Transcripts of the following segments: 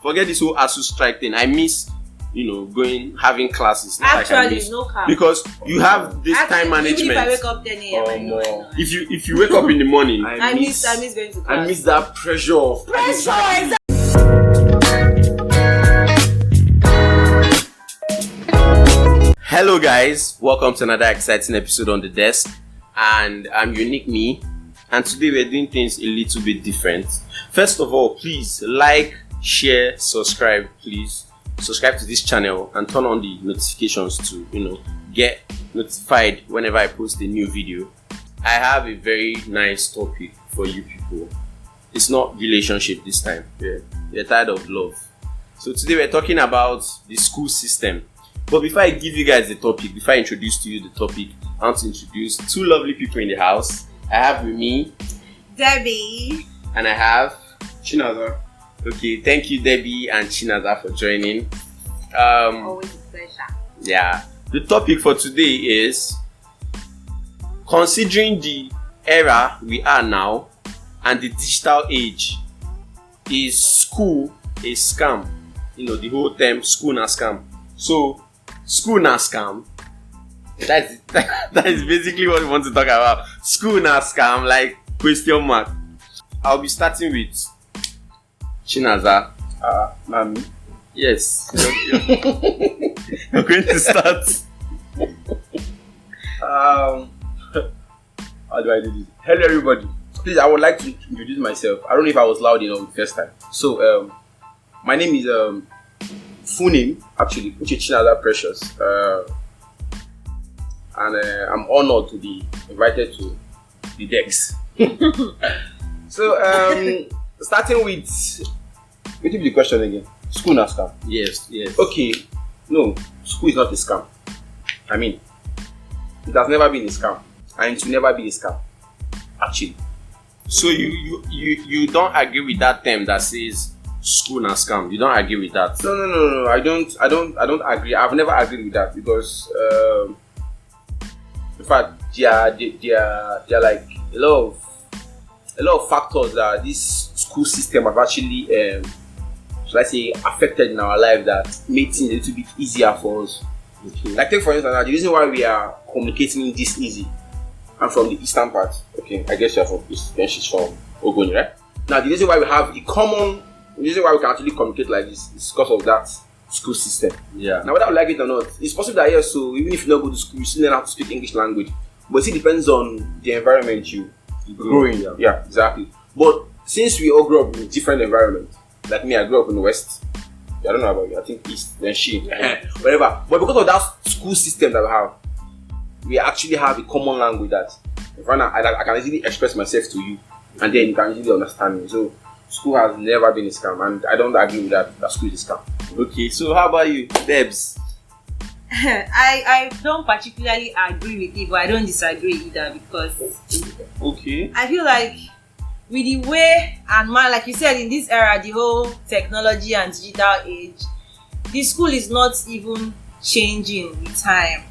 forget this whole ASU strike thing. I miss, having classes. Actually, no cap. Because you have this time management. Even if I wake up 10 a.m. I know. If you wake up in the morning, I miss going to class. I miss that pressure of Pressure. Hello guys, welcome to another exciting episode on the desk, and I'm Unique Me, and today we're doing things a little bit different. First of all, please like, share, subscribe. Please subscribe to this channel and turn on the notifications to get notified whenever I post a new video. I have a very nice topic for you people. It's not relationship this time. We're tired of love. So today we're talking about the school system. But before I give you guys the topic, before I introduce to you the topic, I want to introduce two lovely people in the house. I have with me Debbie. And I have Chinaza. Okay, thank you Debbie and Chinaza for joining. Always a pleasure. Yeah. The topic for today is considering the era we are now and the digital age, is school a scam? The whole term school na scam. So school na scam. That is basically what we want to talk about. School na scam, like question mark. I'll be starting with Chinaza. Nami. Yes. You're going to start. How do I do this? Hello everybody. Please, I would like to introduce myself. I don't know if I was loud enough the first time. So my name is full name actually Uche Chinaza Precious, and I'm honored to be invited to the decks. So starting with, what is the question again? School na scam? Yes. Okay, no, school is not a scam. I mean, it has never been a scam, and it will never be a scam actually. So you don't agree with that term that says school na scam? You don't agree with that? No. I don't agree. I've never agreed with that because, in fact, there are like a lot of factors that this school system have actually, should I say, affected in our life that made things a little bit easier for us. Okay. Like take for instance, the reason why we are communicating this easy. I'm from the eastern part. Okay, I guess you're from East, then she's from Ogoni, right? Now the reason why we have the reason why we can actually communicate like this is because of that school system. Yeah. Now whether we like it or not, it's possible that yes, so even if you don't go to school, you still learn how to speak English language. But it depends on the environment you grow in. Yeah, exactly. But since we all grew up in different environments, like me, I grew up in the West. I don't know about you, I think East, then she, whatever. But because of that school system that we have, we actually have a common language that I can easily express myself to you, and then you can easily understand me. So school has never been a scam, and I don't agree with that school is a scam. Okay, so how about you, Debs? I don't particularly agree with it, but I don't disagree either because Okay. I feel like with the way and man, like you said, in this era, the whole technology and digital age, the school is not even changing with time.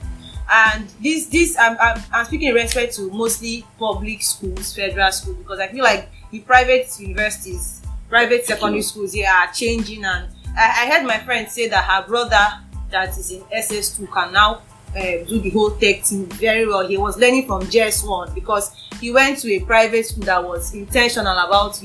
And this I'm speaking in respect to mostly public schools, federal schools, because I feel like the private universities, private secondary schools here are changing. And I heard my friend say that her brother that is in SS2 can now do the whole tech thing very well. He was learning from JS1 because he went to a private school that was intentional about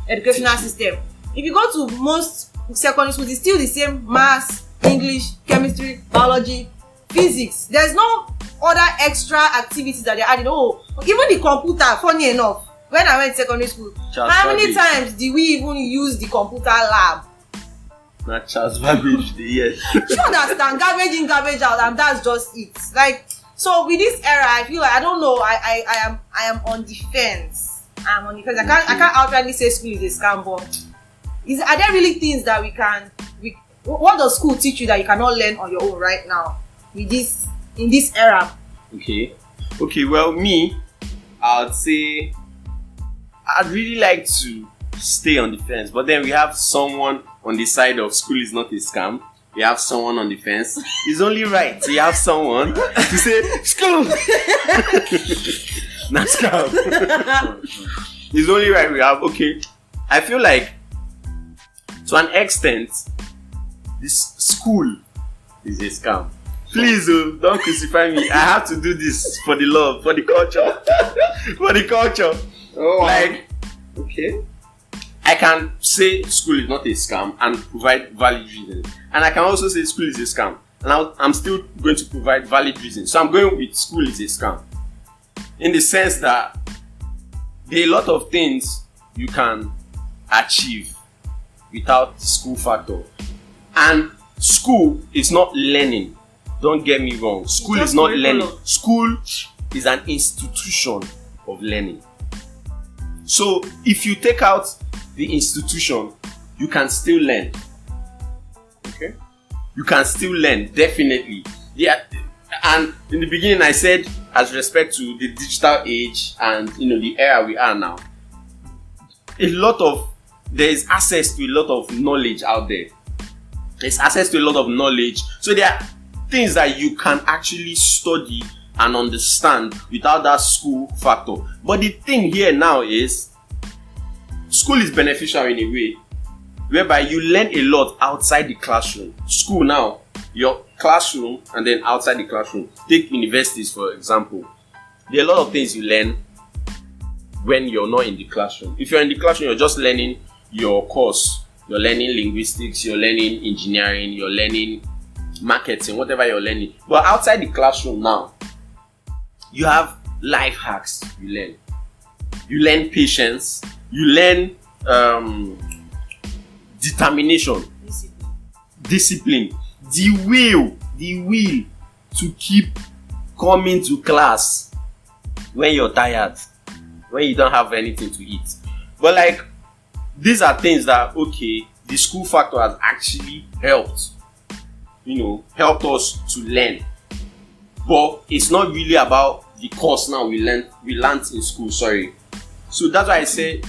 educational system. If you go to most secondary schools, it's still the same maths, English, chemistry, biology, physics. There's no other extra activities that they're adding. Even the computer, funny enough, when I went to secondary school, how many times did we even use the computer lab? Not Charles Babbage, yes. You understand? Garbage in, garbage out, and that's just it. Like, so with this era, I feel like I don't know. I am on the fence. I'm on the fence. I can't outrightly say school is a scam, but are there really things that what does school teach you that you cannot learn on your own right now in this era? Okay. Well, me, I'd say I'd really like to stay on the fence, but then we have someone on the side of school is not a scam. We have someone on the fence. It's only right we have someone to say school not scam. It's only right we have. Okay, I feel like to an extent, this school is a scam. Please, don't crucify me. I have to do this for the love, for the culture, for the culture. Oh, Like, okay. I can say school is not a scam and provide valid reasons, and I can also say school is a scam, and I'm still going to provide valid reasons. So I'm going with school is a scam, in the sense that there are a lot of things you can achieve without the school factor, and school is not learning. Don't get me wrong. School is not learning. School is an institution of learning. So if you take out the institution, you can still learn. Okay? You can still learn, definitely. Yeah. And in the beginning I said, as respect to the digital age and the era we are now, there is access to a lot of knowledge out there. There's access to a lot of knowledge. So there are things that you can actually study and understand without that school factor. But the thing here now is, school is beneficial in a way whereby you learn a lot outside the classroom. School now, your classroom and then outside the classroom. Take universities for example. There are a lot of things you learn when you're not in the classroom. If you're in the classroom, you're just learning your course. You're learning linguistics, you're learning engineering, you're learning marketing, whatever you're learning. But outside the classroom now, you have life hacks you learn. You learn patience, you learn determination, discipline, the will to keep coming to class when you're tired, when you don't have anything to eat. But like, these are things that, okay, the school factor has actually helped us to learn. But it's not really about the course now we learned in school, sorry. So that's why I say,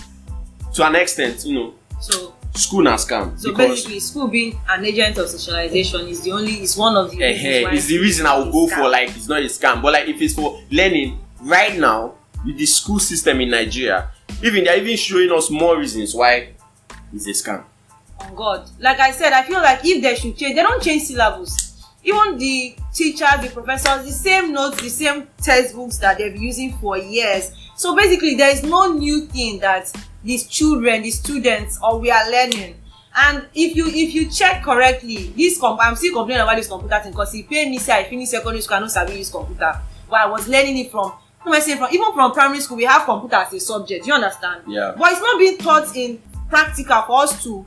to an extent, So school na scam. So basically, school being an agent of socialization is one of the reasons why it's the reason I will go for, like, it's not a scam. But like, if it's for learning, right now, with the school system in Nigeria, they're even showing us more reasons why it's a scam. Oh God. Like I said, I feel like if they should change, they don't change syllabus. Even the teachers, the professors, the same notes, the same textbooks that they've been using for years. So basically, there is no new thing that these children, the students, or we are learning. And if you check correctly, I'm still complaining about this computer thing because he paid me say I finished secondary school, I don't sabi use computer. But I was learning it even from primary school, we have computer as a subject. You understand? Yeah. But it's not being taught in practical for us to,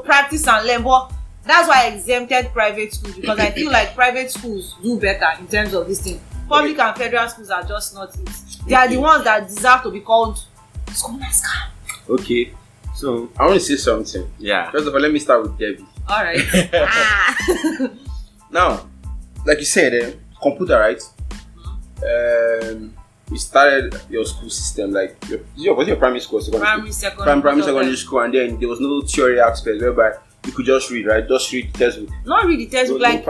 practice and learn. But that's why I exempted private schools, because I feel like private schools do better in terms of this thing. Public and federal schools are just not it. They are the ones that deserve to be called school scam. Okay, so I want to say something. Yeah. First of all, let me start with Debbie. All right. Now, like you said, computer, right? You started your school system, like was your primary school, Primary, secondary school, and then there was no theory aspect whereby you could just read, right? Just read the textbook. Not read the textbook, no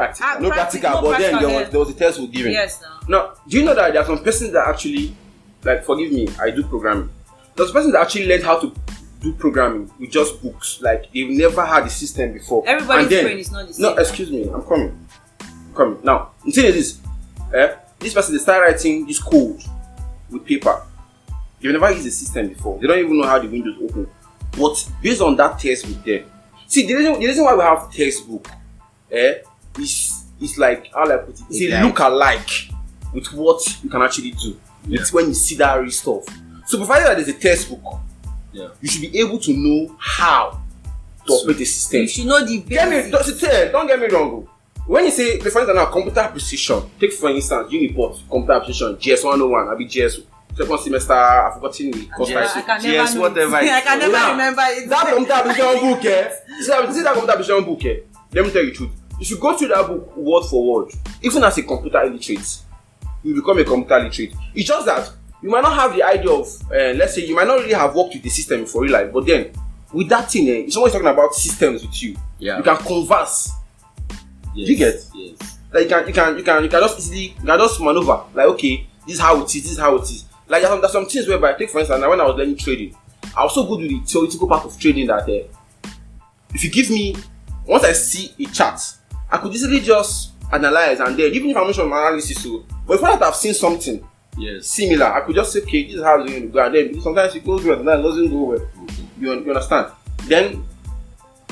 practical, but then there was a textbook given. Yes. Now, do you know that there are some persons that actually, like, forgive me, I do programming. There's persons that actually learned how to do programming with just books. Like, they've never had a system before. Everybody's brain is not the same. No, excuse me, I'm coming. Now, the thing is this person, they start writing this code with paper. They've never used a system before. They don't even know how the windows open. But based on that textbook there, see, the reason why we have textbook is like, how I put it, it's a look alike with what you can actually do. Yeah. It's when you see that real stuff. So provided that there's a textbook, you should be able to know how to operate the system. You should know the basics. Don't get me wrong. When you say, for instance, now computer precision, take for instance, Uniport, computer precision, GS 101, I'll be GS second semester, I've forgotten the course title. GS whatever. I can never remember it. That computer precision book, see that computer precision book, let me tell you the truth. If you go through that book word for word, even as a computer illiterate, you become a computer literate. It's just that you might not have the idea of, let's say, you might not really have worked with the system for real life, but then with that thing, if someone's talking about systems with you, you can converse. Yes. Do you get? Yes. Like you can just easily, maneuver. Like, okay, this is how it is. Like there's some things whereby, take for instance, when I was learning trading, I was so good with the theoretical part of trading that if you give me, once I see a chart, I could easily just analyze and then, even if I'm not sure of my analysis, so, but if I have seen something similar, I could just say, okay, this is how it's going to go, and then sometimes it goes well, sometimes it doesn't go well. You understand? Then,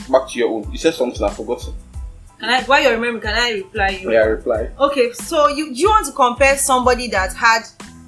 back to your own. You said something I've forgotten. While you're remembering, can I reply you? Yeah, reply. Okay, so do you want to compare somebody that had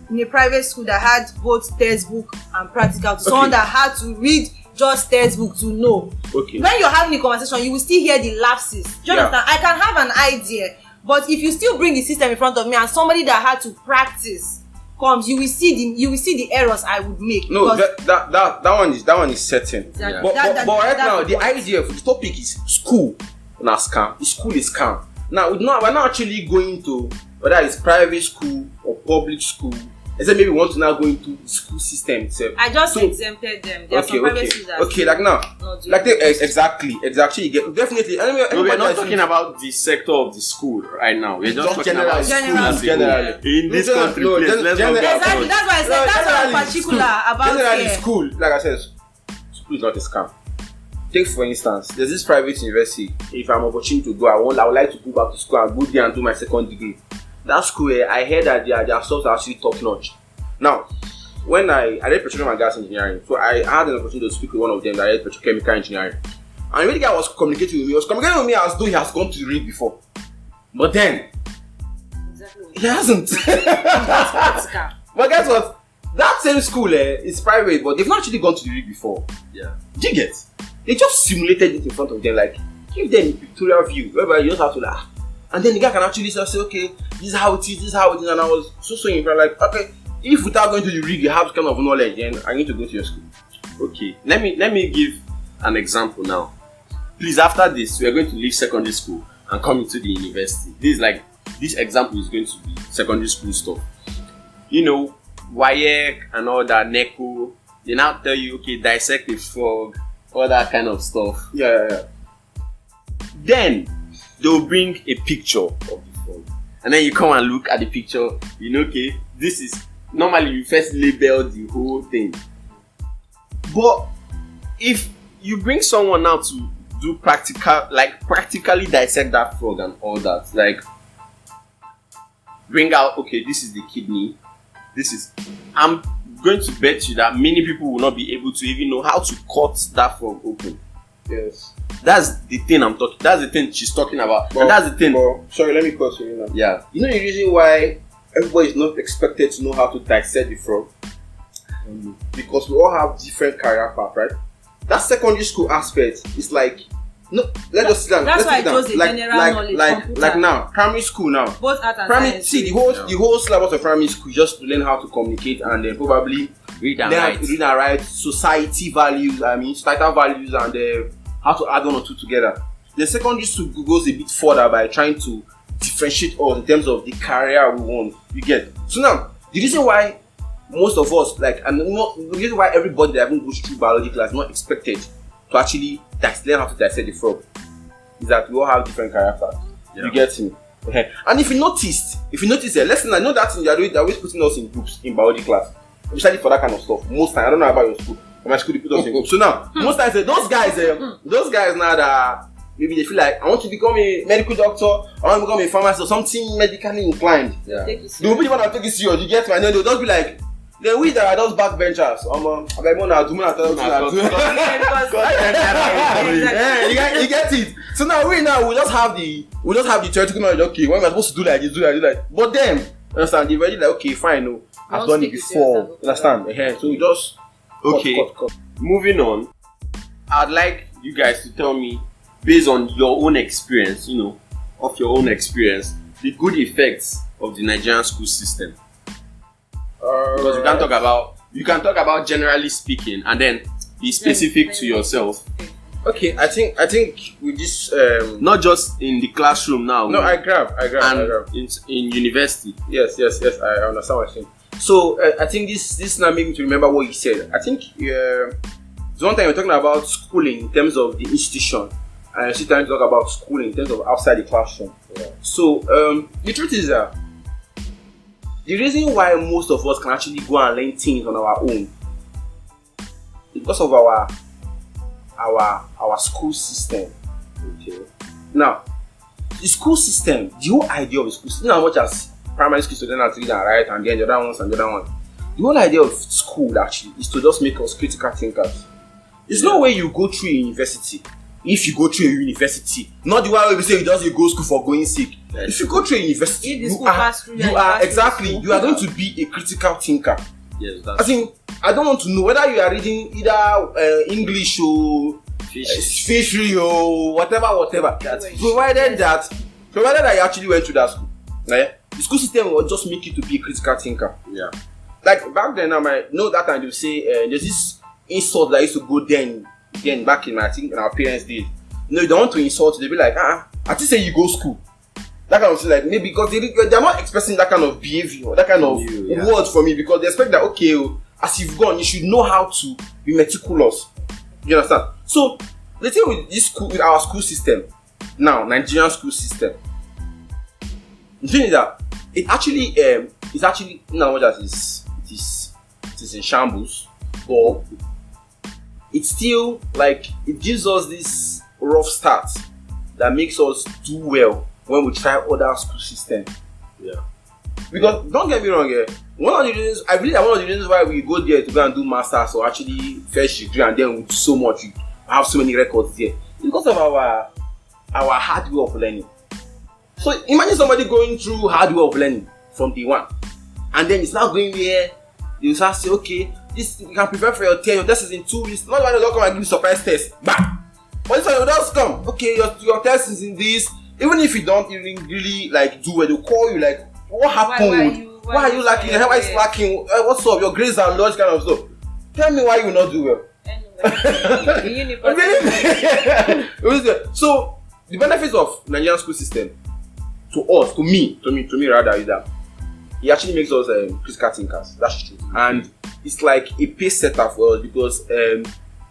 in a private school that had both textbook and practical to someone that had to read just textbook to know? Okay. When you're having a conversation, you will still hear the lapses. Do you understand? I can have an idea, but if you still bring the system in front of me and somebody that had to practice comes, you will see the errors I would make. No, that one is certain. Exactly. But right now, the idea of the topic is school. Not scam. The school is scam. Now we're not actually going to whether it's private school or public school. Except maybe we want to now go into the school system itself. I just exempted them. There are some private schools that like now, exactly. You get definitely. No, we're not talking about the sector of the school right now. We're just talking about school as a whole. In this country, please, let's not go exactly. That's why I said that's why I'm particular about generally school. Like I said, school is not a scam. Take for instance, there's this private university. If I'm opportunity to go, I would like to go back to school and go there and do my second degree. That school, I heard that their stuff are actually top notch. Now, when I did petroleum and gas engineering, so I had an opportunity to speak with one of them that did petrochemical engineering. And when the guy was communicating with me, as though he has gone to the rig before. But then, he hasn't. But guess what? That same school is private, but they've not actually gone to the rig before. Yeah. Do you get? They just simulated it in front of them, like give them a pictorial view, whereby you just have to laugh. And then the guy can actually say, okay, this is how it is, and I was so impressed, like, okay, if without going to the rig you have kind of knowledge, then I need to go to your school. Okay, let me give an example now. Please, after this, we are going to leave secondary school and come into the university. This example is going to be secondary school stuff. You know, WAEC and all that, NECO, they now tell you, okay, dissect a frog, all that kind of stuff. Yeah. Then they'll bring a picture of the frog, and then you come and look at the picture. You know, okay, this is normally you first label the whole thing. But if you bring someone now to do practically dissect that frog and all that, like bring out, okay, this is the kidney. I'm going to bet you that many people will not be able to even know how to cut that frog open. Yes. That's the thing that's the thing she's talking about. And that's the thing. Sorry, let me cut you now. Yeah. You know the reason why everybody is not expected to know how to dissect the frog? Because we all have different career paths, right? That secondary school aspect is like, no, let us sit down. That's why I chose the general knowledge. Like now, primary school now. Both art and primary, science. see the whole syllabus of primary school just to learn how to communicate and then probably read and write societal values and how to add one or two together. The secondary school goes a bit further by trying to differentiate us in terms of the career we want. You get? So now, the reason why most of us the reason why everybody that even goes through biology class is not expected to actually learn how to dissect the frog is that we all have different career paths. Yeah. You get me? Okay. And if you notice, lesson, I know that thing they're always putting us in groups in biology class, especially for that kind of stuff. Most times, I don't know about your school. My school they put us in groups. So now, most times those guys now that maybe they feel like I want to become a medical doctor, I want to become a pharmacist or something medically inclined. Yeah. They will be the one that take it serious. You get me? And then they'll just be like, then we that are those backbenchers. You get it. So now we just have the theoretical knowledge. Okay, when we're supposed to do like this, do like. But then understand, they're already like, okay, fine, no, I've done it before. Understand? So we just cut. Moving on, I'd like you guys to tell me, based on your own experience, the good effects of the Nigerian school system. Because you can talk about generally speaking and then be specific to yourself. Okay, I think with this not just in the classroom now. No, I grab. In university. Yes, I understand what you're saying. So I think this now made me to remember what you said. I think the one time you're talking about schooling in terms of the institution, and you're trying to talk about schooling in terms of outside the classroom. Yeah. So the truth is that the reason why most of us can actually go and learn things on our own is because of our our school system. Okay. Now, the school system, the whole idea of the school system, not much as primary school students are to read and write, and then the other ones and the other one. The whole idea of school actually is to just make us critical thinkers. There's no way you go through a university. If you go through a university, not the one where we say you just go school for going sick. Yes. If you go through a university, If the you school are pass through, you you are pass through exactly school. you are going to be a critical thinker. Yes, I that's think I don't want to know whether you are reading either English or fishery or whatever. Provided that you actually went to that school. Yeah? The school system will just make you to be a critical thinker. yeah. Like back then, that time they say there's this insult that used to go then back in our parents' days. You don't want to insult, they be like, I just say you go school. That kind of thing, like maybe because they're not expressing that kind of behavior, that kind of words from me because they expect that okay, as you've gone, you should know how to be meticulous. You understand? So the thing with this school, with our school system now, Nigerian school system, the thing is that it's actually not much as it is in shambles, but it's still like it gives us this rough start that makes us do well when we try other school system. Yeah. Because don't get me wrong, one of the reasons why we go there to go and do masters or actually first degree and then with so much we have so many records there because of our hard way of learning. So imagine somebody going through hard way of learning from day one, and then it's now going there. They will start say, okay, this you can prepare for your test. Your test is in 2 weeks. Not when they don't come and give you surprise test. Bam! But this one will just come. Okay, your test is in this. Even if you don't really like do well, they'll call you like, what happened? Why are you lacking? Why is lacking? What's up? Your grades are low, kind of stuff. Tell me why you will not do well. Anyway, So the benefits of Nigerian school system to me rather is that it actually makes us critical thinkers. That's true, and it's like a pace setter for us because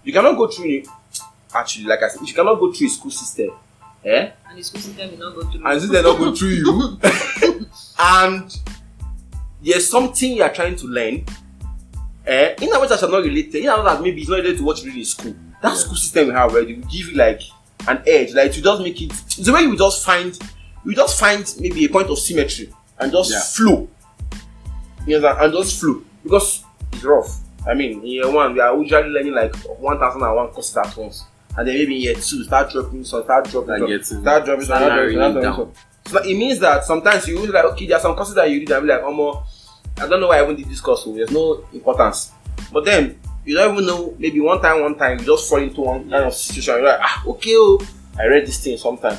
you cannot go through actually, like I said, you cannot go through a school system, and the school system will not go through. and since they not go through you, and there's something you are trying to learn. In a way that are not related, in a way that maybe it's not related to what you read in school. That school system we have already will give you like an edge, like to just make it. The way we just find maybe a point of symmetry and just flow. You know, and just flow because it's rough. I mean, in year 1 we are usually learning like 1001 courses at once, and then maybe in year 2 start dropping. So it means that sometimes you will like, okay, there are some courses that you read and be like, I don't know why I even did this course, so there's no importance. But then you don't even know, maybe one time you just fall into one kind of situation. You're like, okay, I read this thing sometime.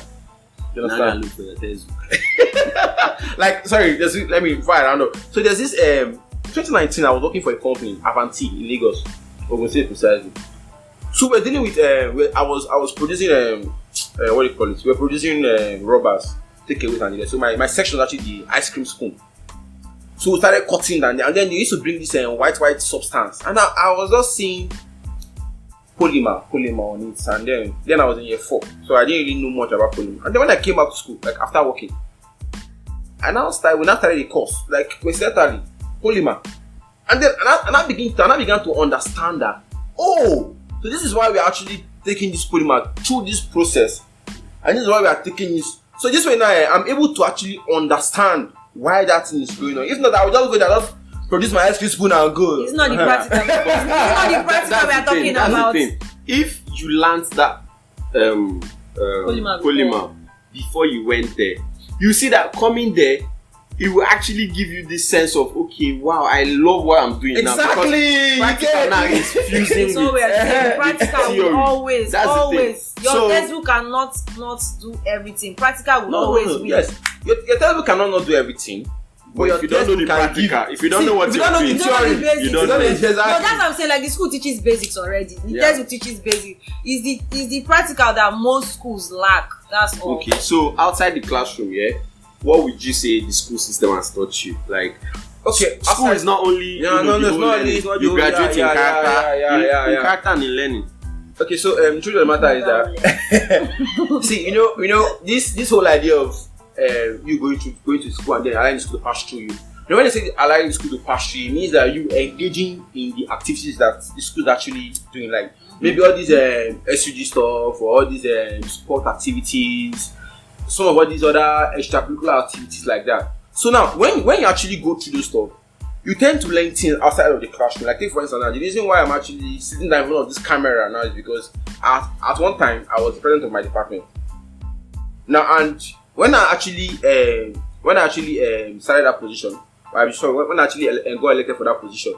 You understand? Look for your textbook. Like, sorry, let me fire around up. So there's this 2019, I was working for a company, Avanti in Lagos, Ogun State precisely. So we're dealing with I was producing what do you call it? We're producing rubbers, takeaways and so my section was actually the ice cream spoon. So we started cutting down there, and then they used to bring this white substance, and I was just seeing polymer on it, and then I was in year 4, so I didn't really know much about polymer. And then when I came back to school, like after working, we now started a course, like coincidentally, polymer, and then I began to understand that so this is why we are actually taking this polymer through this process, and this is why we are taking this. So this way now I'm able to actually understand why that thing is going on. If not, I would just go there, just produce my ice cream spoon and go. It's not the practical. It's not the practical we are talking about. If you learned that polymer before you went there, you see that coming there, it will actually give you this sense of, okay, wow, I love what I'm doing now. Exactly. Practical now is fusing So we are saying practical will always. Your textbook cannot not do everything. Practical will always win. Yes. Your textbook cannot not do everything. But if you don't know the practical, if you don't know what you're doing, you don't know No, that's what I'm saying. Like the school teaches basics already. The textbook teaches basics. Is the practical that most schools lack. That's all. Okay, so outside the classroom, what would you say the school system has taught you? Like, okay, school is not only you graduate in character and in learning. Okay, so truth of the matter is that see, you know this whole idea of you going to school and then allowing school to pass through you. Now, when I say allowing the school to pass through, it means that you engaging in the activities that the school is actually doing, like maybe all these SUG stuff or all these sport activities, some of all these other extracurricular activities like that. So now, when you actually go through those stuff, you tend to learn things outside of the classroom. Like, take for instance, now, the reason why I'm actually sitting down in front of this camera now is because at one time I was the president of my department. Now, and when I actually started that position, when I actually got elected for that position,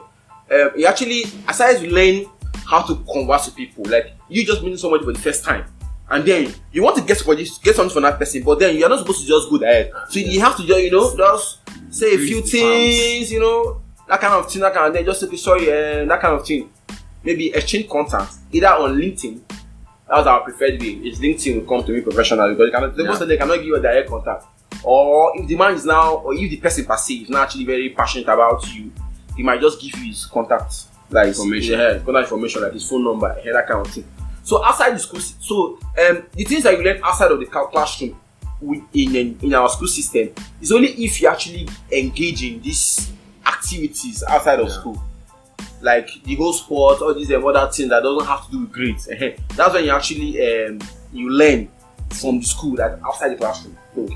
it actually, I started to learn how to converse with people. Like, you just meeting somebody for the first time, and then you want to get something from that person, but then you're not supposed to just go ahead. So you have to just, just say a few things, that kind of thing, and then just say, sorry, that kind of thing. Maybe exchange contacts, either on LinkedIn. That's our preferred way. It's LinkedIn will come to me professionally, because they cannot give you a direct contact. Or if the man is now, or if the person per se is not actually very passionate about you, he might just give you his contact, like information, contact information, like his phone number, that kind of thing. So outside the school, the things that you learn outside of the classroom in our school system is only if you actually engage in these activities outside of school, like the whole sport, all these other things that doesn't have to do with grades. That's when you actually you learn from the school, like outside the classroom. So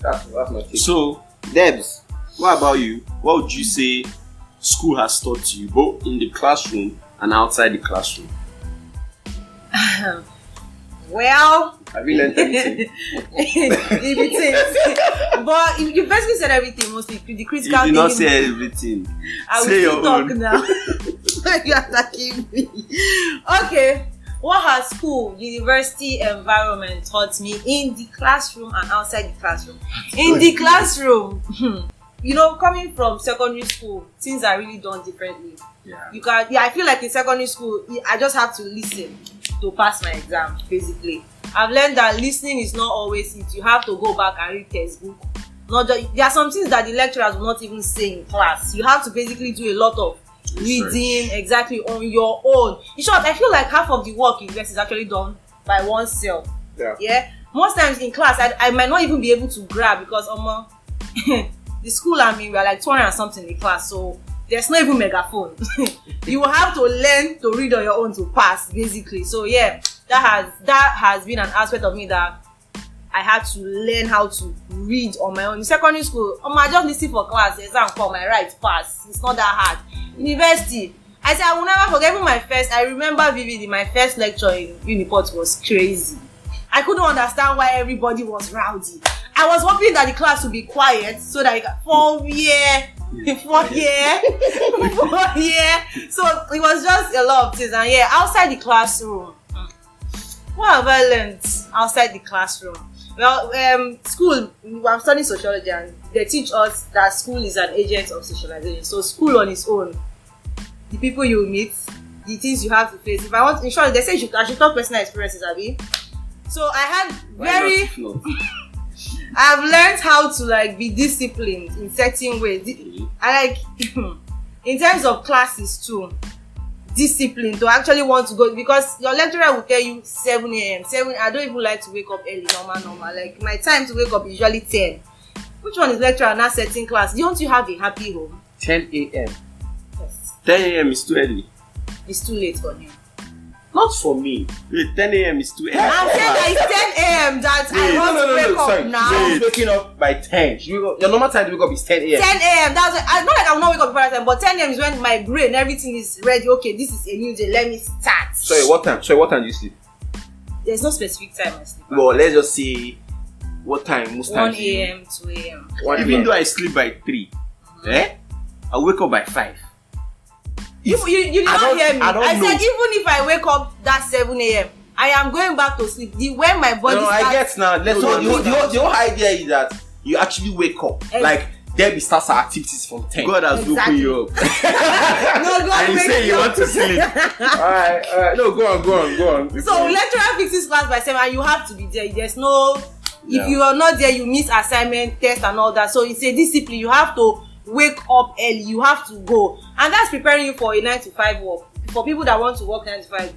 that's my take. So, Debs, what about you? What would you say school has taught you, both in the classroom and outside the classroom? Well, have you learned anything? But you basically said everything, mostly the critical You did not thinking. say everything. I will Say still your talk own. now. You're attacking me. Okay. What has school, university environment taught me in the classroom and outside the classroom? In the classroom, coming from secondary school, things are really done differently. I feel like in secondary school, I just have to listen to pass my exam, basically. I've learned that listening is not always it. You have to go back and read textbook. There are some things that the lecturers will not even say in class. You have to basically do a lot of reading exactly on your own. In short, I feel like half of the work in university is actually done by oneself. Most times in class, I might not even be able to grab, because the school I'm in, we're like 200 and something in class, so there's not even megaphone. You will have to learn to read on your own to pass, basically. So that has been an aspect of me that I had to learn how to read on my own. In secondary school, I just listen for class, exam come, I write, pass. It's not that hard. University, I said I will never forget. Even I remember vividly, my first lecture in Uniport was crazy. I couldn't understand why everybody was rowdy. I was hoping that the class would be quiet so that 4 year. So it was just a lot of things. And outside the classroom, what have I learned outside the classroom? Well, school, I'm studying sociology, and they teach us that school is an agent of socialization. So school on its own, the people you meet, the things you have to face. If I want, in short, they say I should talk personal experiences, Abi. So I had I've learned how to be disciplined in certain ways. I in terms of classes too, discipline to actually want to go, because your lecturer will tell you 7 a.m. I don't even like to wake up early, normal. Like, my time to wake up is usually 10. Which one is lecturer not setting class? Don't you have a happy home? 10 a.m. Yes. 10 a.m. is too early. It's too late for him. Not for me. Wait, 10 a.m. is too early. I'm saying that it's 10 a.m. that I want to wake up now. She's waking up by 10. Your normal time to wake up is 10 a.m. 10 a.m. That's not like I will not wake up before that time, but 10 a.m. is when my brain, everything is ready. Okay, this is a new day. Let me start. Sorry, what time do you sleep? There's no specific time I sleep. Well, let's just say what time most 1 times. 1 a.m., 2 a.m. Even though I sleep by 3, I wake up by 5. You did not hear me. I said even if I wake up that 7 a.m., I am going back to sleep. When my body starts... I get now. The whole idea is that you actually wake up. Like, Debbie starts her activities from 10. God has woken you up. No, God, and you say you want to sleep. Alright. No, go on. So lecturer fixes class by 7 and you have to be there. There's no... If you are not there, you miss assignment, test and all that. So it's a discipline. You have to wake up early. You have to go. And that's preparing you for a 9 to 5 work. For people that want to work 9 to 5.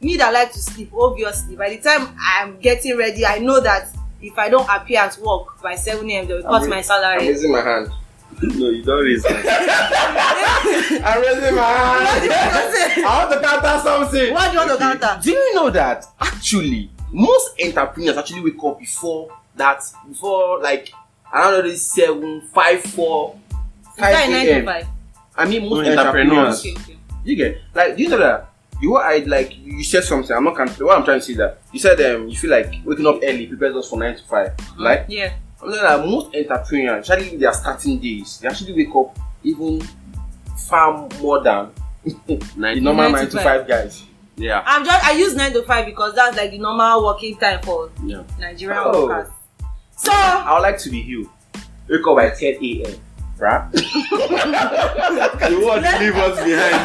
Me that like to sleep, obviously. By the time I'm getting ready, I know that if I don't appear at work by 7 a.m., they will cut my salary. I'm raising my hand. No, you don't raise my hand. I'm raising my hand. I want to counter something. What do you want to counter? Do you know that actually most entrepreneurs actually wake up before like around this 7, 5, 4, 5 Is that a 9 to a.m. 5? I mean most No, entrepreneurs. Okay. You get like, do you know that you said something. I'm not counting. What I'm trying to say that you said you feel like waking up early prepares us for 9 to 5. Like Yeah. I'm saying that most entrepreneurs, especially in their starting days, they actually wake up even far more than the normal 9 to 5 guys. Yeah. I use 9 to 5 because that's like the normal working time for Yeah. Nigerian Oh. workers. So I would like to be you. Wake up by 10 a.m. Right? You want to leave us behind.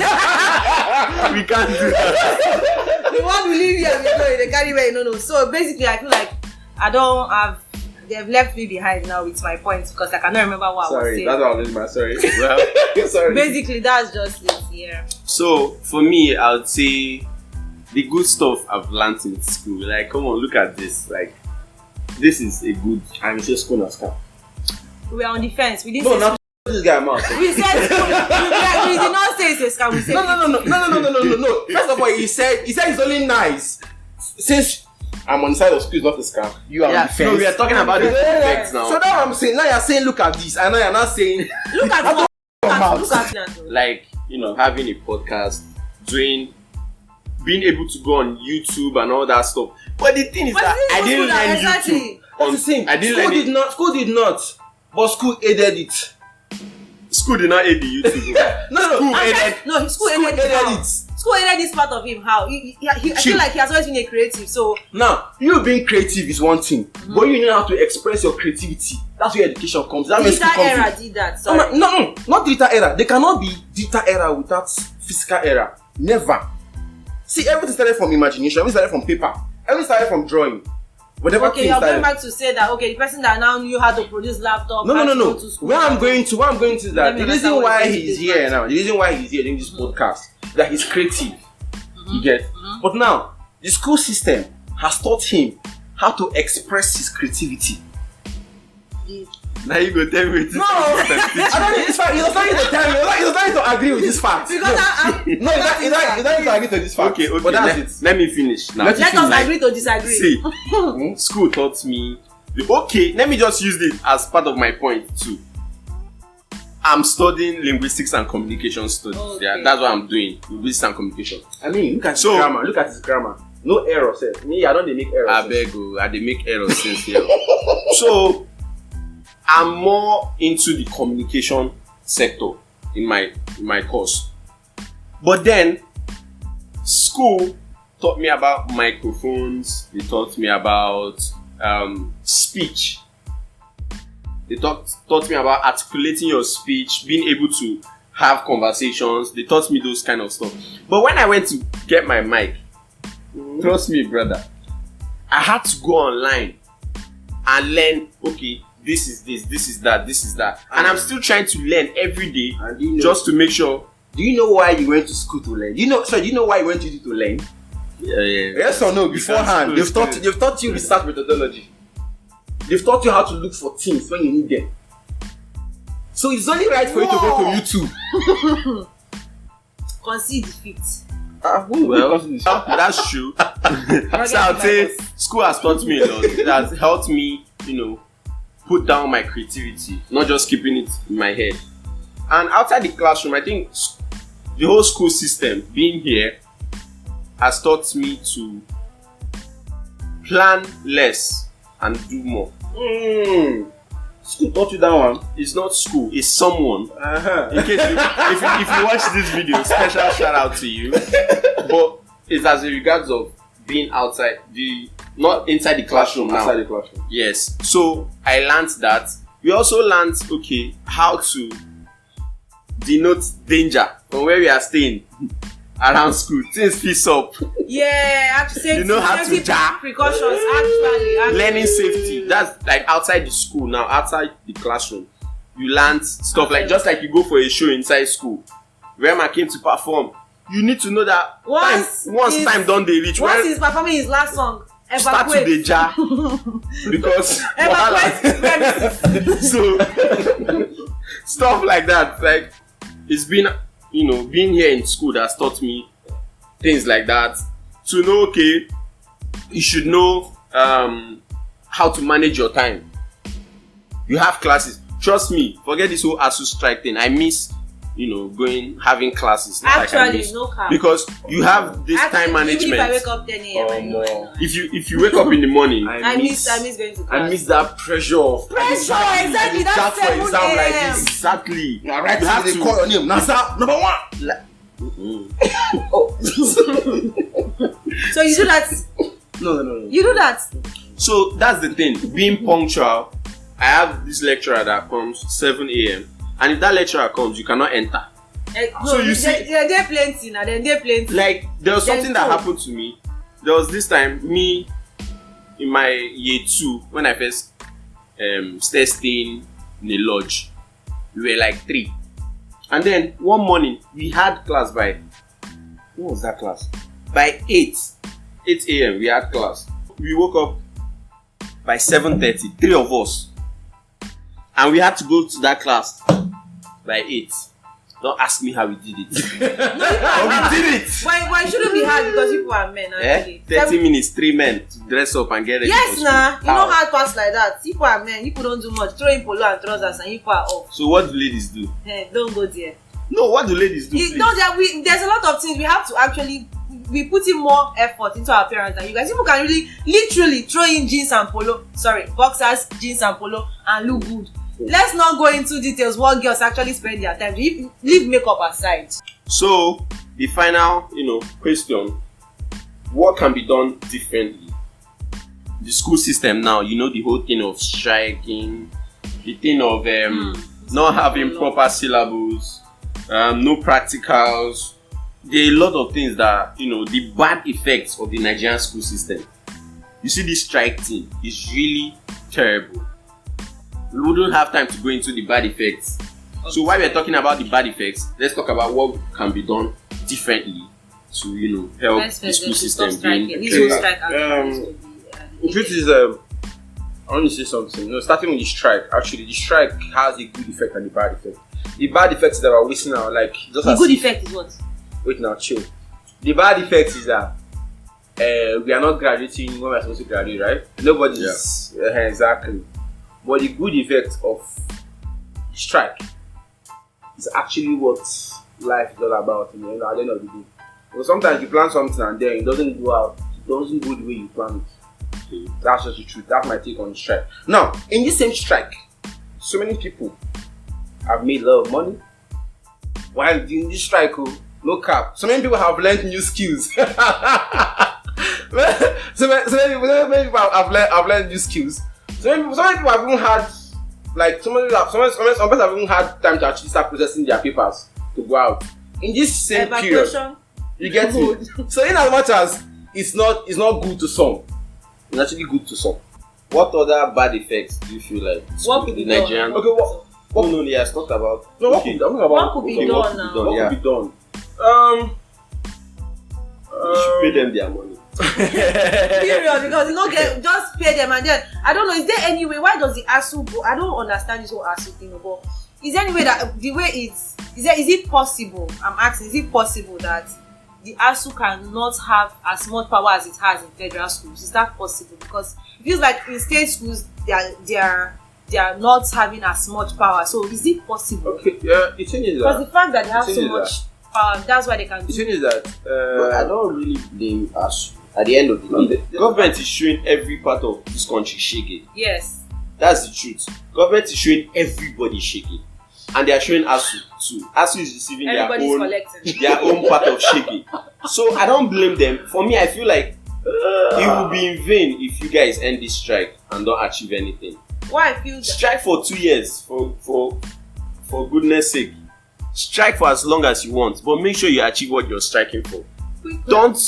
We can't do that. the one we leave here, they carry away. No. So basically, I feel like they've left me behind now with my points because I cannot remember what I was Sorry, saying. that's what I was my sorry. Well, Sorry. Basically, that's just it. Yeah. so for me, I would say the good stuff I've learned in school. Like, come on, look at this. Like, this is a good. I'm just school now, scam. We are on the fence. We didn't No, say not this guy, man. we said we did not say it's a scam. We said No. First of all, he said it's only nice. Since I'm on the side of school, it's not a scam. You are on the fence. No, we are talking about the effects now. So that's what I'm saying. Now you're saying, look at this, and now you're not saying. Look at what. Look at that. Like, having a podcast, being able to go on YouTube and all that stuff. But the thing is But that I didn't learn exactly. YouTube. That's the same. I didn't School learn did not. School did not. But school aided it. School did not aid the YouTube. No. School aided. No, school aided it. School aided this part of him. How? I feel like he has always been a creative. So Now, you being creative is one thing, but you know how to express your creativity. That's where education comes. That digital school comes era in. did that. Sorry. No, not digital era. There cannot be digital era without physical era. Never. See, everything started from imagination. Everything started from paper. Everything started from drawing. Whatever Okay, thing you're started. going back to say that. Okay, the person that now knew how to produce laptop. No. had to go to school. Where I'm going to is that Let me the reason understand what why it is he's this here much. now, the reason why he's here doing this podcast, that he's creative. You get? But now, the school system has taught him how to express his creativity. Now you go tell me No, I don't need this fact. He was trying to tell me. He was trying to agree with this fact. Because He doesn't need to agree to this fact. Okay. But that's it. Let me finish now. Let let us agree to disagree. See, school taught me. Okay, let me just use this as part of my point too. I'm studying linguistics and communication studies. Okay. Yeah, that's what I'm doing. Linguistics and communication. I mean, look at So- his grammar. Look at his grammar. No error, sir. Me, I don't make errors. I beg you, I dey make errors since here. So I'm more into the communication sector in my course. But then school taught me about microphones, they taught me about speech. They taught me about articulating your speech, being able to have conversations. They taught me those kind of stuff. But when I went to get my mic, trust me, brother, I had to go online and learn, okay, this is this, this is that, this is that. And I'm still trying to learn every day And do you know, just to make sure. do you know why you went to school to learn? Do you know why you went to learn? Yeah. Yes or no? Beforehand, they've taught you research methodology. They've taught you how to look for things when you need them. So it's only right for you to go to YouTube. Concede defeat. Well, that's true. So I'll say school has taught me a lot. It has helped me, put down my creativity, not just keeping it in my head. And outside the classroom, I think the whole school system, being here, has taught me to plan less and do more. School taught you that one. It's not school, it's someone. Uh-huh. In case if you watch this video, special shout out to you. But it's as a regards of being outside not inside the classroom now. Outside the classroom. Yes. So I learned that. We also learned how to denote danger from where we are staying around school. Things piss up. Yeah, actually, You know how to jar. precautions. Actually. Learning safety. That's like outside the school now, outside the classroom. You learn stuff like just like you go for a show inside school. Where I came to perform, you need to know that once time don't they reach. Once he's performing his last song, Start to the jar because Evacuate. so stuff like that. Like, it's been, being here in school that's taught me things like that. To know, okay, you should know how to manage your time. You have classes. Trust me, forget this whole ASU strike thing. I miss, having classes. Actually, no cap. Because you have this time management. Even if I wake up 10 a.m. No. If you wake up in the morning, I miss going to class. I miss that pressure of Exactly. That's 7 for exam like a.m. this. exactly. Now, right, You have they to- call your name. Nasa, number one. So you do that. No. You do that. So that's the thing. Being punctual. I have this lecturer that comes 7 a.m. and if that lecturer comes, you cannot enter. So you see- they're plenty now. They're plenty. Like, there was something that Then happened to me. There was this time, me in my year 2, when I first started staying in a lodge. We were like 3. And then one morning, we had class by, what was that class? By 8 a.m. we had class. We woke up by 7:30, 3 of us. And we had to go to that class by 8. Don't ask me how we did it. But we did it. Why it shouldn't be hard because people are men actually. 30 minutes, 3 men to dress up and get ready. Yes, for school. nah. You How? know hard pass like that. People are men. People don't do much. Throwing polo and trousers and people are off. So what do ladies do? Don't go there. No, what do ladies do? No, there's a lot of things we have to actually. We put in more effort into our appearance than you guys. People can really, literally throw in jeans and polo. Sorry, boxers, jeans and polo, and look good. Let's not go into details what girls actually spend their time. Leave makeup aside. So the final, question: what can be done differently? The school system now, the whole thing of striking, the thing of not having proper syllables, no practicals. There are a lot of things that the bad effects of the Nigerian school system. You see, this strike thing is really terrible. We wouldn't have time to go into the bad effects. So while we're talking about the bad effects, let's talk about what can be done differently to help the school system being The truth is, I want to say something. Starting with the strike, actually, the strike has a good effect and a bad effect. The bad effect is that we're wasting our, just The as good effect is what? wait now, chill. The bad effect is that we are not graduating when we're supposed to graduate, right? Nobody's exactly. But the good effect of the strike is actually what life is all about. At the end of the day, because sometimes you plan something and then it doesn't go out. It doesn't go the way you planned it. Okay. That's just the truth. That's my take on the strike. Now, in this same strike, so many people have made a lot of money while doing this strike. No cap. So many people have learned new skills. so many people have learned new skills. So many people have even had, some people have even had time to actually start processing their papers to go out. In this same period, you get it. So in as much as it's not good to some, it's actually good to some. What other bad effects do you feel like What could be Nigerian? done? Okay, What no, he has talked about. No, what Okay. What could be What done could be now? done? What Yeah. could be done? You should pay them their money. Period, because you don't get just pay them and then I don't know, is there any way, why does the ASU go? I don't understand this whole ASU thing, but is there any way that the way is it possible? I'm asking, is it possible that the ASU cannot have as much power as it has in federal schools? Is that possible? Because it feels like in state schools they are not having as much power. So is it possible? Okay, yeah, the thing is Because that the fact that they have the so thing is much power, that's why they can the do. thing is that But I don't really blame us. At the end of the day, the government is showing every part of this country shaking. Yes. That's the truth. Government is showing everybody shaking, and they are showing ASU too. ASU is receiving Everybody's their own part of shaking. So I don't blame them. For me, I feel like it will be in vain if you guys end this strike and don't achieve anything. Why I feel that Strike for 2 years, for goodness sake. Strike for as long as you want, but make sure you achieve what you're striking for. Don't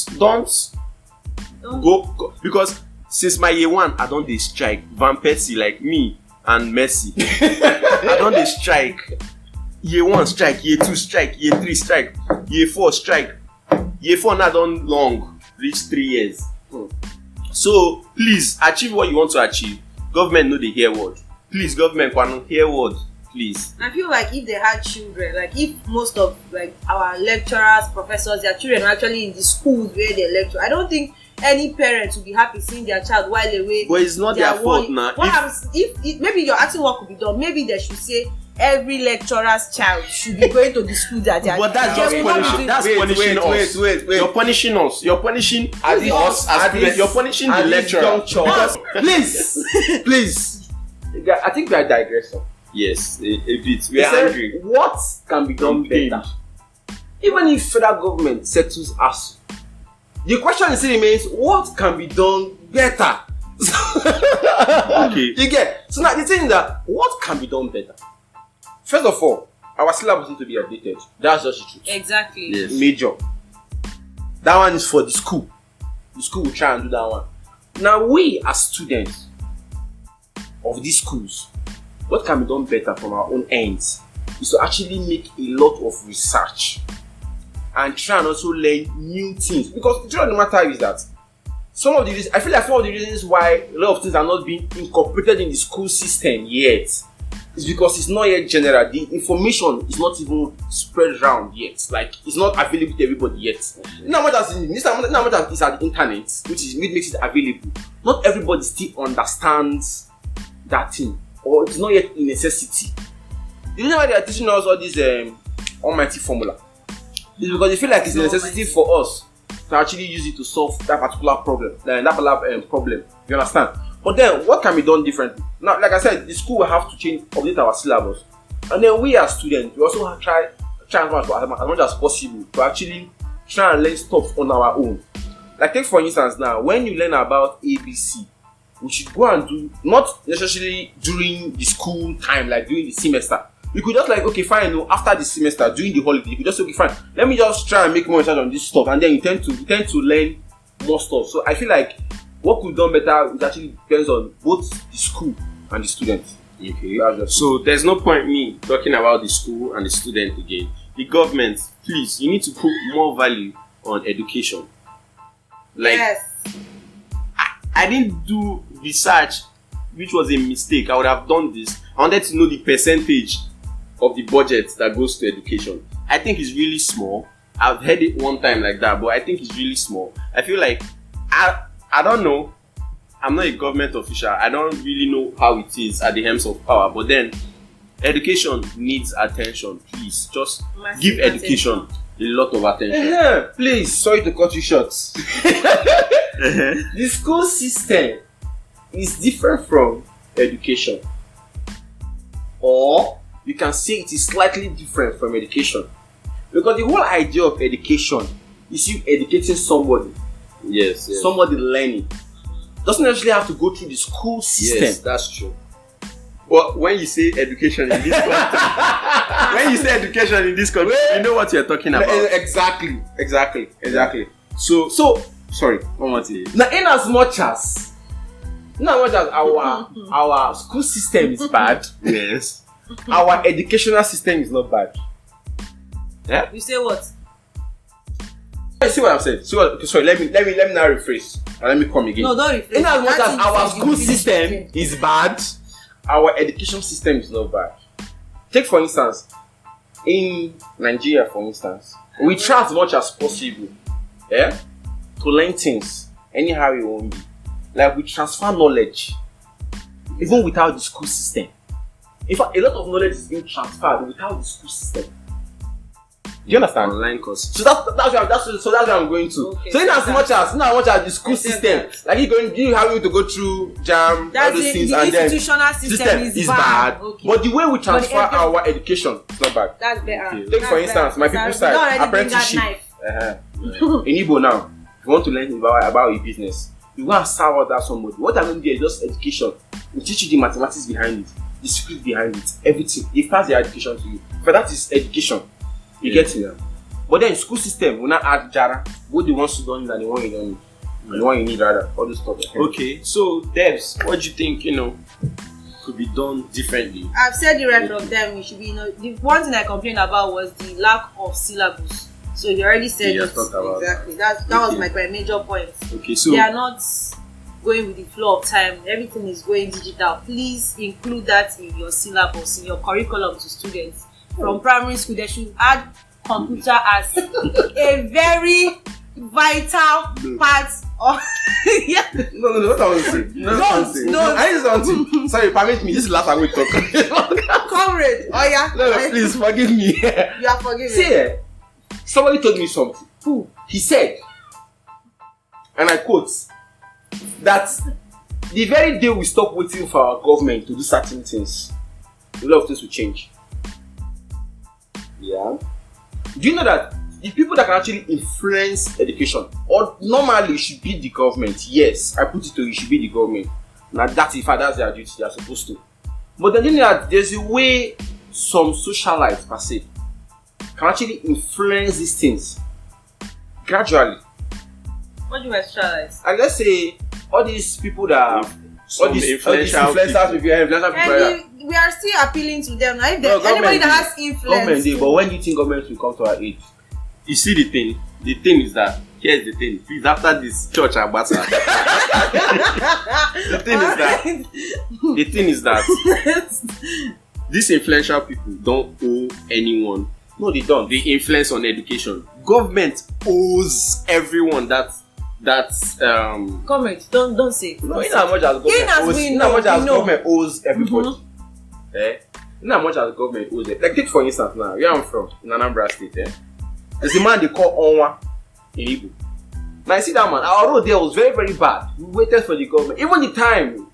go because since my year 1 I don't dey strike. Van Persie like me and Messi. I don't dey strike. Year 1 strike, year 2 strike, year 3 strike, year 4 strike. Year 4 now don long reach 3 years. So please achieve what you want to achieve. Government no dey hear word. Please government kwanu hear word. please. I feel like if they had children, like if most of like our lecturers, professors, their children are actually in the schools where they lecture, I don't think any parent would be happy seeing their child while away. But it's not their fault now. What happens if maybe you're asking what could be done? Maybe they should say every lecturer's child should be going to the school that they are. But that's just punishing. That's punishing us. Wait. You're punishing us. You're punishing us as students. You're punishing the lecturer. Please. I think we are digressing. Yes, a bit. We are angry. What can be done better? Even if federal government settles us, the question still remains: what can be done better? Okay. You get. So now the thing is that what can be done better? First of all, our syllabus needs to be updated. That's just the truth. Exactly. Yes. Major. That one is for the school. The school will try and do that one. Now we as students of these schools, what can be done better from our own ends is to actually make a lot of research and try and also learn new things. Because the truth of the matter is that I feel like some of the reasons why a lot of things are not being incorporated in the school system yet is because it's not yet general. The information is not even spread around yet. Like it's not available to everybody yet. Not much as it's at the internet, which makes it available. Not everybody still understands that thing, or it's not yet a necessity. The reason why they are teaching us all this almighty formula is because they feel like it's a necessity for us to actually use it to solve that particular problem. Problem. You understand? But then, what can be done differently? Now, like I said, the school will have to update our syllabus, and then we as students, we also have try as much as possible to actually try and learn stuff on our own. Like take for instance now, when you learn about ABC, we should go and do not necessarily during the school time, like during the semester. You could just like, okay, fine, no, after the semester, during the holiday, you could just okay, fine. Let me just try and make more research on this stuff, and then you tend to learn more stuff. So I feel like what could be done better it actually depends on both the school and the students. Okay. So there's no point me talking about the school and the student again. The government, please, you need to put more value on education. Like Yes. I didn't do research, which was a mistake. I would have done this. I wanted to know the percentage of the budget that goes to education. I think it's really small. I've heard it one time like that, but I think it's really small. I feel like I don't know. I'm not a government official. I don't really know how it is at the helms of power. But then, education needs attention. Please, just Massive give education a lot of attention. Please, sorry to cut you short. The school system is different from education, or you can say it is slightly different from education, because the whole idea of education is you educating somebody. Yes. Somebody learning doesn't actually have to go through the school system. Yes, that's true. But when you say education in this country, you know what you're talking about. Exactly. So sorry, one more thing. now in as much as our school system is bad, Yes. our educational system is not bad. Yeah. You say what? See what I'm saying? Sorry, let me now rephrase and let me come again. No, don't rephrase. In as much That as thing our you said, school you finish system it. is bad, our education system is not bad. Take for instance, in Nigeria, for instance, we try as much as possible, to learn things anyhow we want be. Like we transfer knowledge, even without the school system. In fact, a lot of knowledge is being transferred without the school system. Do you understand? Online courses. So that's where I'm going to. Okay, so in as much as the school I said system, that. like you having to go through jam, all That's those it. things, The and then institutional system is bad. Okay. But the way we transfer the- our education is not bad. That's better. Okay. Take That's for instance, better. my people's You don't side, already bring that apprenticeship. knife. In Igbo now, if you want to learn about a business, you go and serve out that somebody. What I mean there is just education. We teach you the mathematics behind it, the script behind it, everything. They pass their education to you. But that is education. You get it now. But then school system will not add jara. Both the ones you don't need and the one you don't need. And the one you need rather. All this stuff. Okay, so Debs, what do you think, could be done differently? I've said the rest of them. It should be. The one thing I complained about was the lack of syllabus. So you already said You it. just talked about Exactly. That was Okay. my major point. Okay, so They are not going with the flow of time. Everything is going digital. Please include that in your syllabus, in your curriculum to students. From primary school, they should add computer as a very vital part of yeah. No, what I want to say. Don't. I need something. Sorry, permit me. This is the last I will talk. Comrade. Oh yeah. No, please forgive me. You are forgiven. See, somebody told me something. Who? He said, and I quote, that the very day we stop waiting for our government to do certain things, a lot of things will change. Yeah. Do you know that the people that can actually influence education, or normally it should be the government? Yes, I put it to you, it should be the government. Now that's if that's their duty, they are supposed to. But then you know that there's a way some socialites per se can actually influence these things gradually. What do you socialize? And let's say all these people that all these influencers with your influential people. And we are still appealing to them. Now, if there's anybody that has influence. Government day, but when do you think government will come to our aid? You see the thing is that, here's the thing, please, after this church ambassador. the thing is that these influential people don't owe anyone. No, they don't. The influence on education. Government owes everyone Comrade, don't say it. No, in as much as government owes everybody. In as much as government owes it. Like take for instance now, where I'm from, in Anambra State, there's a man they call Onwa in Igbo. Now you see that man, our road there was very, very bad. We waited for the government. Even the time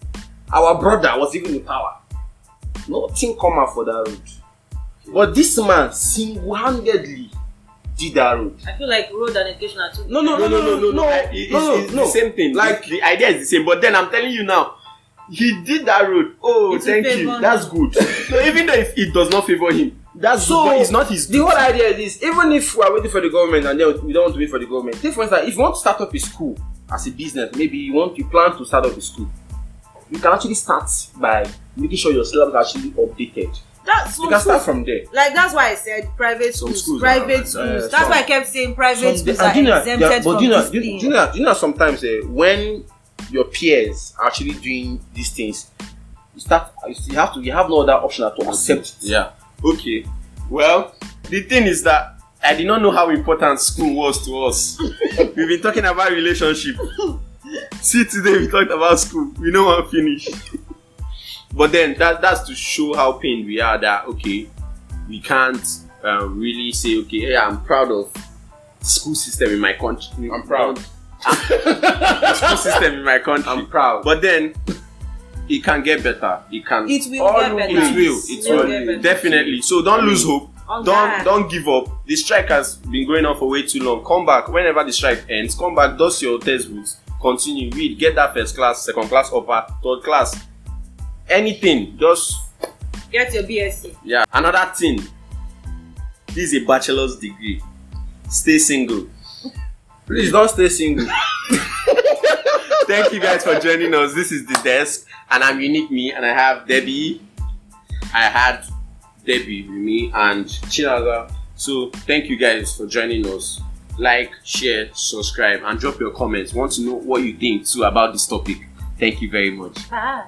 our brother was even in power, nothing come out for that road. But this man single-handedly did that road. I feel like road and education are two. No. It's the same thing. Like the idea is the same, but then I'm telling you now, he did that road. Oh, thank you. That's good. So even though if it does not favor him, that's so good, but it's not his. The whole idea is this: even if we are waiting for the government and then we don't want to wait for the government. Take for instance, if you want to start up a school as a business, maybe you plan to start up a school, you can actually start by making sure your syllabus is actually updated. You can start from there. Like that's why I said private schools. That's why I kept saying private schools are exempted from this thing. Do you know sometimes when your peers are actually doing these things, you have no other option than to accept it. Yeah. Okay. Well, the thing is that I did not know how important school was to us. We've been talking about relationship. See, today we talked about school. We know how to finish. But then that's to show how pained we are that, okay, we can't really say, okay, hey, I'm proud of the school system in my country. I'm proud. The school system in my country. I'm proud. But then it can get better. It will get better. It will. Definitely. So don't lose hope. Don't give up. The strike has been going on for way too long. Come back whenever the strike ends. Come back, dust your textbooks, continue, read, get that first class, second class, upper, third class. Anything, just get your BSc. Yeah. Another thing, this is a bachelor's degree. Stay single. Please don't stay single. Thank you guys for joining us. This is The Desk, and I'm Unique Me, and I have Debbie. I had Debbie with me and Chinaza. So thank you guys for joining us. Like, share, subscribe, and drop your comments. Want to know what you think too about this topic. Thank you very much. Bye.